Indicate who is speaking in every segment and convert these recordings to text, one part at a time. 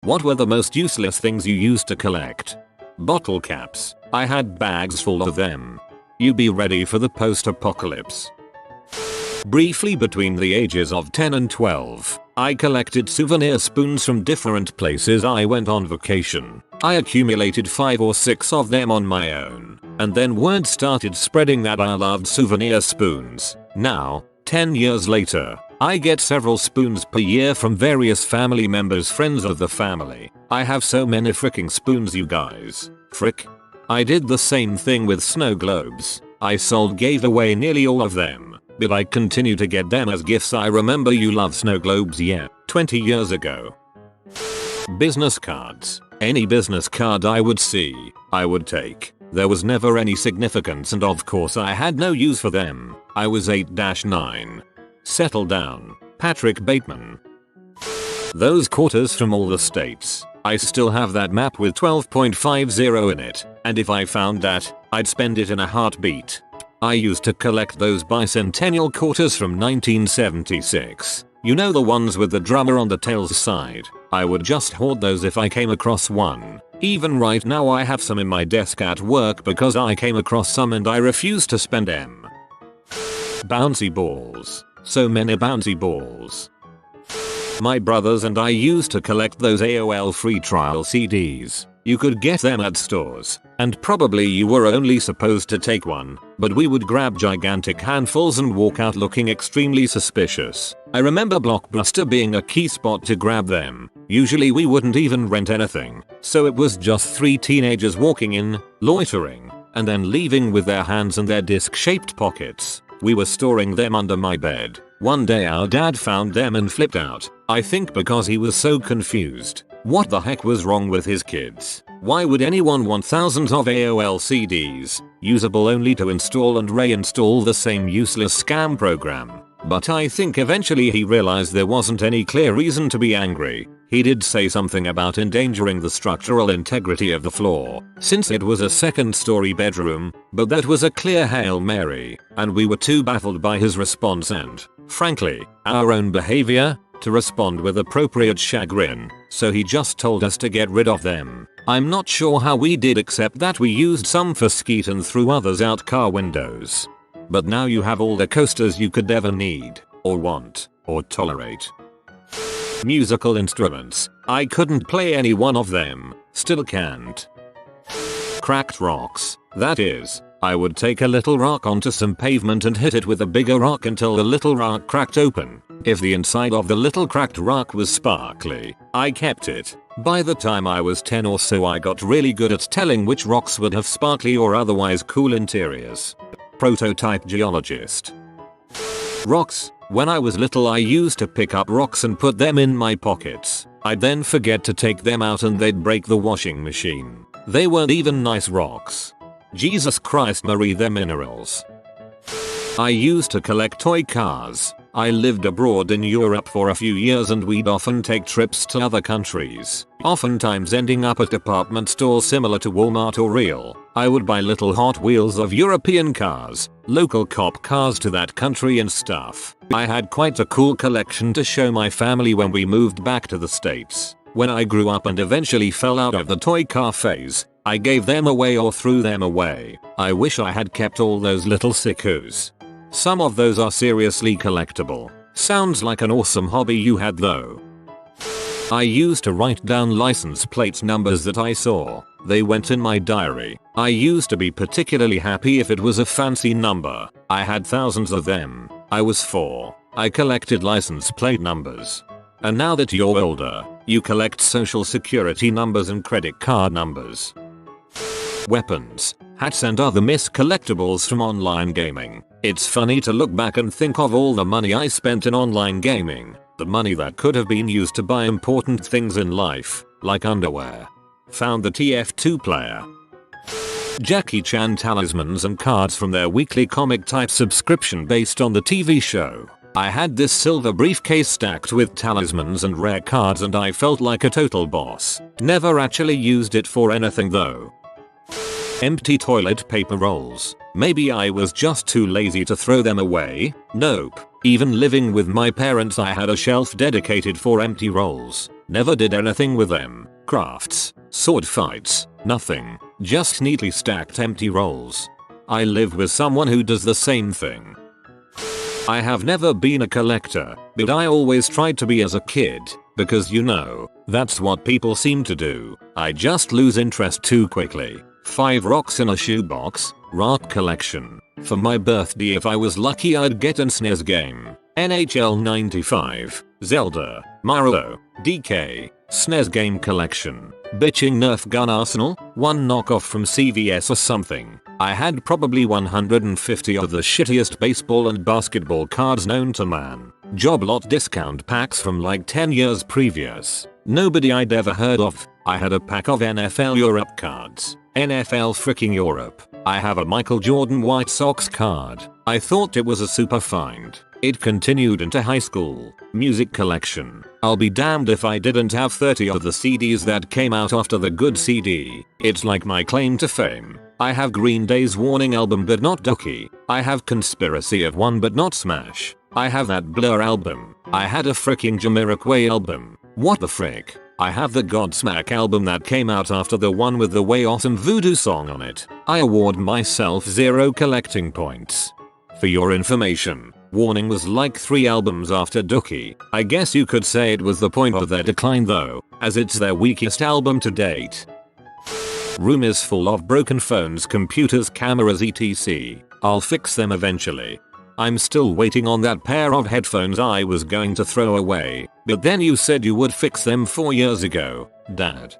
Speaker 1: What were the most useless things you used to collect? Bottle caps. I had bags full of them. You be ready for the post-apocalypse. Briefly between the ages of 10 and 12, I collected souvenir spoons from different places I went on vacation. I accumulated 5 or 6 of them on my own, and then word started spreading that I loved souvenir spoons. Now, 10 years later, I get several spoons per year from various family members, friends of the family. I have so many freaking spoons, you guys. Frick. I did the same thing with snow globes. I gave away nearly all of them, but I continue to get them as gifts. I remember you love snow globes, yeah, 20 years ago. Business cards. Any business card I would see, I would take. There was never any significance, and of course I had no use for them. I was 8-9. Settle down, Patrick Bateman. Those quarters from all the states. I still have that map with 12.50 in it, and if I found that, I'd spend it in a heartbeat. I used to collect those bicentennial quarters from 1976. You know, the ones with the drummer on the tail's side. I would just hoard those if I came across one. Even right now I have some in my desk at work because I came across some and I refuse to spend them. Bouncy balls. So many bouncy balls. My brothers and I used to collect those AOL free trial CDs. You could get them at stores, and probably you were only supposed to take one, but we would grab gigantic handfuls and walk out looking extremely suspicious. I remember Blockbuster being a key spot to grab them. Usually we wouldn't even rent anything, so it was just 3 teenagers walking in, loitering, and then leaving with their hands in their disc-shaped pockets. We were storing them under my bed. One day our dad found them and flipped out. I think because he was so confused. What the heck was wrong with his kids? Why would anyone want thousands of AOL CDs, usable only to install and reinstall the same useless scam program? But I think eventually he realized there wasn't any clear reason to be angry. He did say something about endangering the structural integrity of the floor, since it was a second-story bedroom, but that was a clear Hail Mary, and we were too baffled by his response and, frankly, our own behavior, to respond with appropriate chagrin, so he just told us to get rid of them. I'm not sure how we did, except that we used some for skeet and threw others out car windows. But now you have all the coasters you could ever need, or want, or tolerate. Musical instruments. I couldn't play any one of them, still can't. Cracked rocks. That is, I would take a little rock onto some pavement and hit it with a bigger rock until the little rock cracked open. If the inside of the little cracked rock was sparkly, I kept it. By the time I was 10 or so, I got really good at telling which rocks would have sparkly or otherwise cool interiors. Prototype geologist. Rocks. When I was little I used to pick up rocks and put them in my pockets. I'd then forget to take them out and they'd break the washing machine. They weren't even nice rocks. Jesus Christ Marie, they're minerals. I used to collect toy cars. I lived abroad in Europe for a few years and we'd often take trips to other countries, oftentimes ending up at department stores similar to Walmart or Real. I would buy little Hot Wheels of European cars, local cop cars to that country and stuff. I had quite a cool collection to show my family when we moved back to the States. When I grew up and eventually fell out of the toy car phase, I gave them away or threw them away. I wish I had kept all those little sickos. Some of those are seriously collectible. Sounds like an awesome hobby you had though. I used to write down license plate numbers that I saw. They went in my diary. I used to be particularly happy if it was a fancy number. I had thousands of them. I was 4. I collected license plate numbers. And now that you're older, you collect social security numbers and credit card numbers. Weapons, hats and other collectibles from online gaming. It's funny to look back and think of all the money I spent in online gaming. The money that could have been used to buy important things in life, like underwear. Found the TF2 player. Jackie Chan talismans and cards from their weekly comic type subscription based on the TV show. I had this silver briefcase stacked with talismans and rare cards and I felt like a total boss. Never actually used it for anything though. Empty toilet paper rolls. Maybe I was just too lazy to throw them away. Nope. Even living with my parents I had a shelf dedicated for empty rolls. Never did anything with them. Crafts, sword fights, nothing. Just neatly stacked empty rolls. I live with someone who does the same thing. I have never been a collector, but I always tried to be as a kid, because you know, that's what people seem to do. I just lose interest too quickly. 5 rocks in a shoebox, rock collection. For my birthday if I was lucky I'd get an SNES game. NHL 95, Zelda, Mario, DK, SNES game collection. Bitching Nerf gun arsenal, one knockoff from CVS or something. I had probably 150 of the shittiest baseball and basketball cards known to man. Job lot discount packs from like 10 years previous. Nobody I'd ever heard of. I had a pack of NFL Europe cards. NFL freaking Europe. I have a Michael Jordan White Sox card. I thought it was a super find. It continued into high school. Music collection. I'll be damned if I didn't have 30 of the CDs that came out after the good CD. It's like my claim to fame. I have Green Day's Warning album but not Dookie. I have Conspiracy of One but not Smash. I have that Blur album. I had a freaking Jamiroquai album. What the frick? I have the Godsmack album that came out after the one with the way awesome voodoo song on it. I award myself 0 collecting points. For your information, Warning was like 3 albums after Dookie. I guess you could say it was the point of their decline though, as it's their weakest album to date. Room is full of broken phones, computers, cameras etc. I'll fix them eventually. I'm still waiting on that pair of headphones I was going to throw away, but then you said you would fix them 4 years ago, Dad.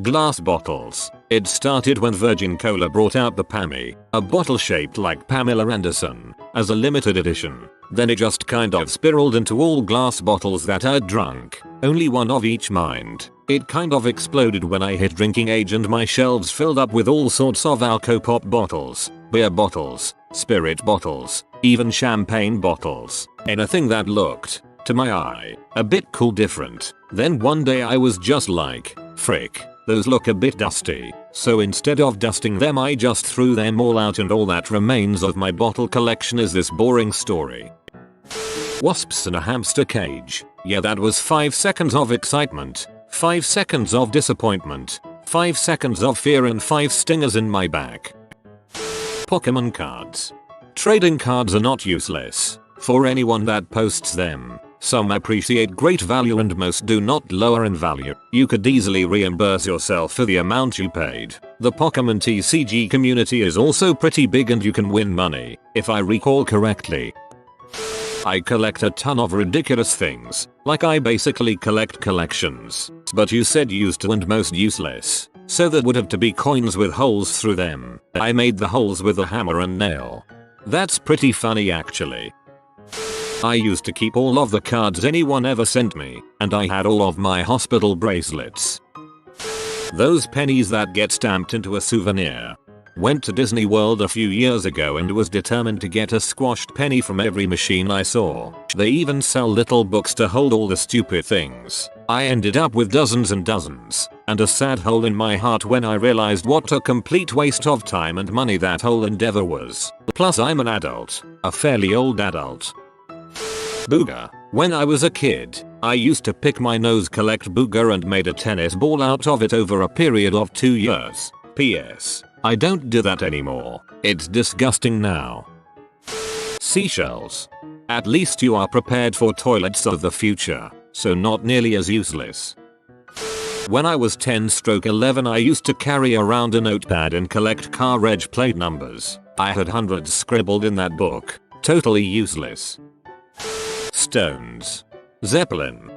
Speaker 1: Glass bottles. It started when Virgin Cola brought out the Pammy, a bottle shaped like Pamela Anderson, as a limited edition. Then it just kind of spiraled into all glass bottles that I'd drunk, only one of each mind. It kind of exploded when I hit drinking age and my shelves filled up with all sorts of alco-pop bottles, beer bottles, spirit bottles, even champagne bottles. Anything that looked, to my eye, a bit cool different. Then one day I was just like, frick, those look a bit dusty. So instead of dusting them I just threw them all out and all that remains of my bottle collection is this boring story. Wasps in a hamster cage. Yeah, that was 5 seconds of excitement, 5 seconds of disappointment, 5 seconds of fear and 5 stingers in my back. Pokemon cards. Trading cards are not useless for anyone that posts them. Some appreciate great value and most do not lower in value. You could easily reimburse yourself for the amount you paid. The Pokemon TCG community is also pretty big and you can win money, if I recall correctly. I collect a ton of ridiculous things, like I basically collect collections. But you said used to and most useless, so that would have to be coins with holes through them. I made the holes with a hammer and nail. That's pretty funny actually. I used to keep all of the cards anyone ever sent me, and I had all of my hospital bracelets. Those pennies that get stamped into a souvenir. Went to Disney World a few years ago and was determined to get a squashed penny from every machine I saw. They even sell little books to hold all the stupid things. I ended up with dozens and dozens, and a sad hole in my heart when I realized what a complete waste of time and money that whole endeavor was. Plus I'm an adult, a fairly old adult. Booger. When I was a kid, I used to pick my nose, collect booger and made a tennis ball out of it over a period of 2 years. PS. I don't do that anymore. It's disgusting now. Seashells. At least you are prepared for toilets of the future, so not nearly as useless. When I was 10/11 I used to carry around a notepad and collect car reg plate numbers. I had hundreds scribbled in that book. Totally useless. Stones. Zeppelin.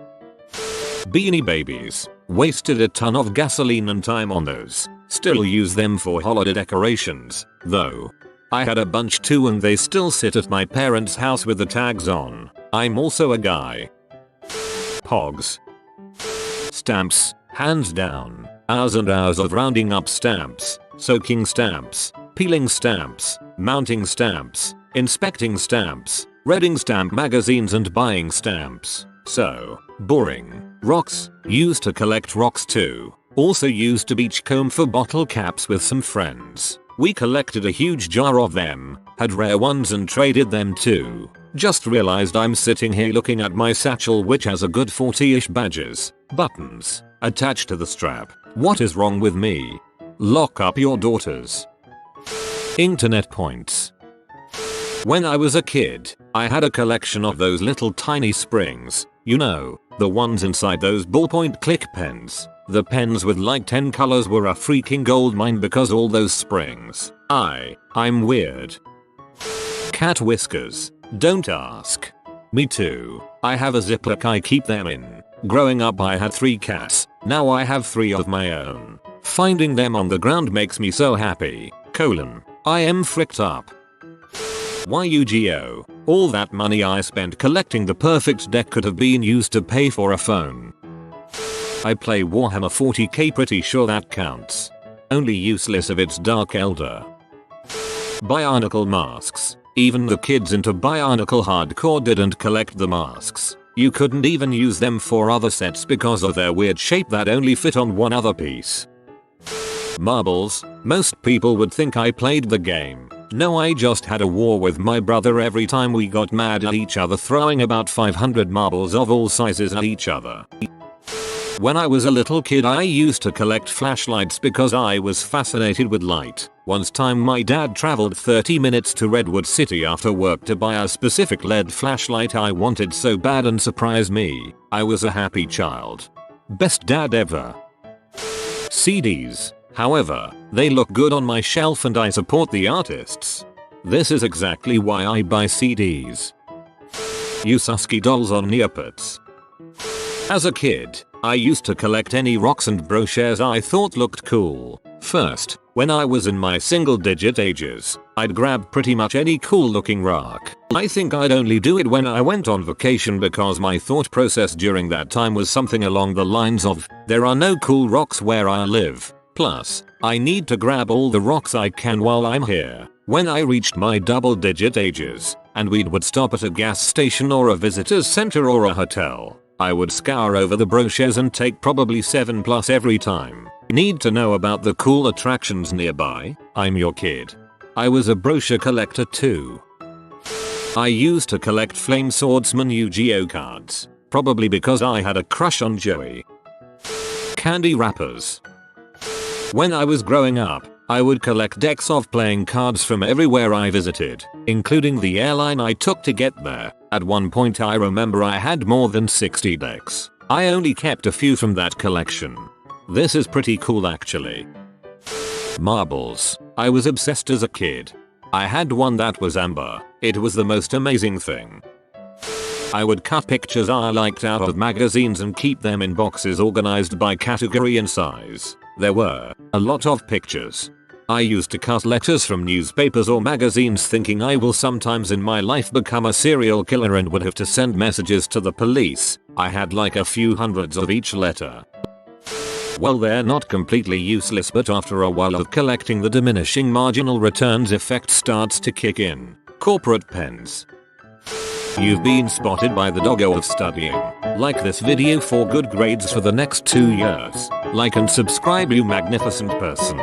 Speaker 1: Beanie Babies. Wasted a ton of gasoline and time on those. Still use them for holiday decorations, though. I had a bunch too and they still sit at my parents' house with the tags on. I'm also a guy. Pogs. Stamps. Hands down. Hours and hours of rounding up stamps, soaking stamps, peeling stamps, mounting stamps, inspecting stamps, reading stamp magazines and buying stamps. So boring. Rocks. Used to collect rocks too. Also used a beachcomb for bottle caps with some friends. We collected a huge jar of them, had rare ones and traded them too. Just realized I'm sitting here looking at my satchel which has a good 40-ish badges, buttons, attached to the strap. What is wrong with me? Lock up your daughters. Internet points. When I was a kid, I had a collection of those little tiny springs, you know, the ones inside those ballpoint click pens. The pens with like 10 colors were a freaking goldmine because all those springs. I'm weird. Cat whiskers. Don't ask. Me too. I have a Ziploc I keep them in. Growing up I had 3 cats, now I have 3 of my own. Finding them on the ground makes me so happy. I am fricked up. Why Yu-Gi-Oh? All that money I spent collecting the perfect deck could have been used to pay for a phone. I play Warhammer 40k, pretty sure that counts. Only useless if it's Dark Elder. Bionicle masks. Even the kids into Bionicle hardcore didn't collect the masks. You couldn't even use them for other sets because of their weird shape that only fit on one other piece. Marbles. Most people would think I played the game. No, I just had a war with my brother every time we got mad at each other, throwing about 500 marbles of all sizes at each other. When I was a little kid I used to collect flashlights because I was fascinated with light. Once time my dad traveled 30 minutes to Redwood City after work to buy a specific LED flashlight I wanted so bad and surprise me. I was a happy child. Best dad ever. CDs. However, they look good on my shelf and I support the artists. This is exactly why I buy CDs. Ususki dolls on Neopets. As a kid, I used to collect any rocks and brochures I thought looked cool. First, when I was in my single-digit ages, I'd grab pretty much any cool-looking rock. I think I'd only do it when I went on vacation because my thought process during that time was something along the lines of, there are no cool rocks where I live. Plus, I need to grab all the rocks I can while I'm here. When I reached my double-digit ages, and we would stop at a gas station or a visitor's center or a hotel, I would scour over the brochures and take probably 7+ every time. Need to know about the cool attractions nearby? I'm your kid. I was a brochure collector too. I used to collect Flame Swordsman Yu-Gi-Oh cards, probably because I had a crush on Joey. Candy wrappers. When I was growing up, I would collect decks of playing cards from everywhere I visited, including the airline I took to get there. At one point I remember I had more than 60 decks. I only kept a few from that collection. This is pretty cool actually. Marbles. I was obsessed as a kid. I had one that was amber. It was the most amazing thing. I would cut pictures I liked out of magazines and keep them in boxes organized by category and size. There were a lot of pictures. I used to cut letters from newspapers or magazines thinking I will sometimes in my life become a serial killer and would have to send messages to the police. I had like a few hundreds of each letter. Well, they're not completely useless, but after a while of collecting the diminishing marginal returns effect starts to kick in. Corporate pens. You've been spotted by the doggo of studying. Like this video for good grades for the next 2 years. Like and subscribe, you magnificent person.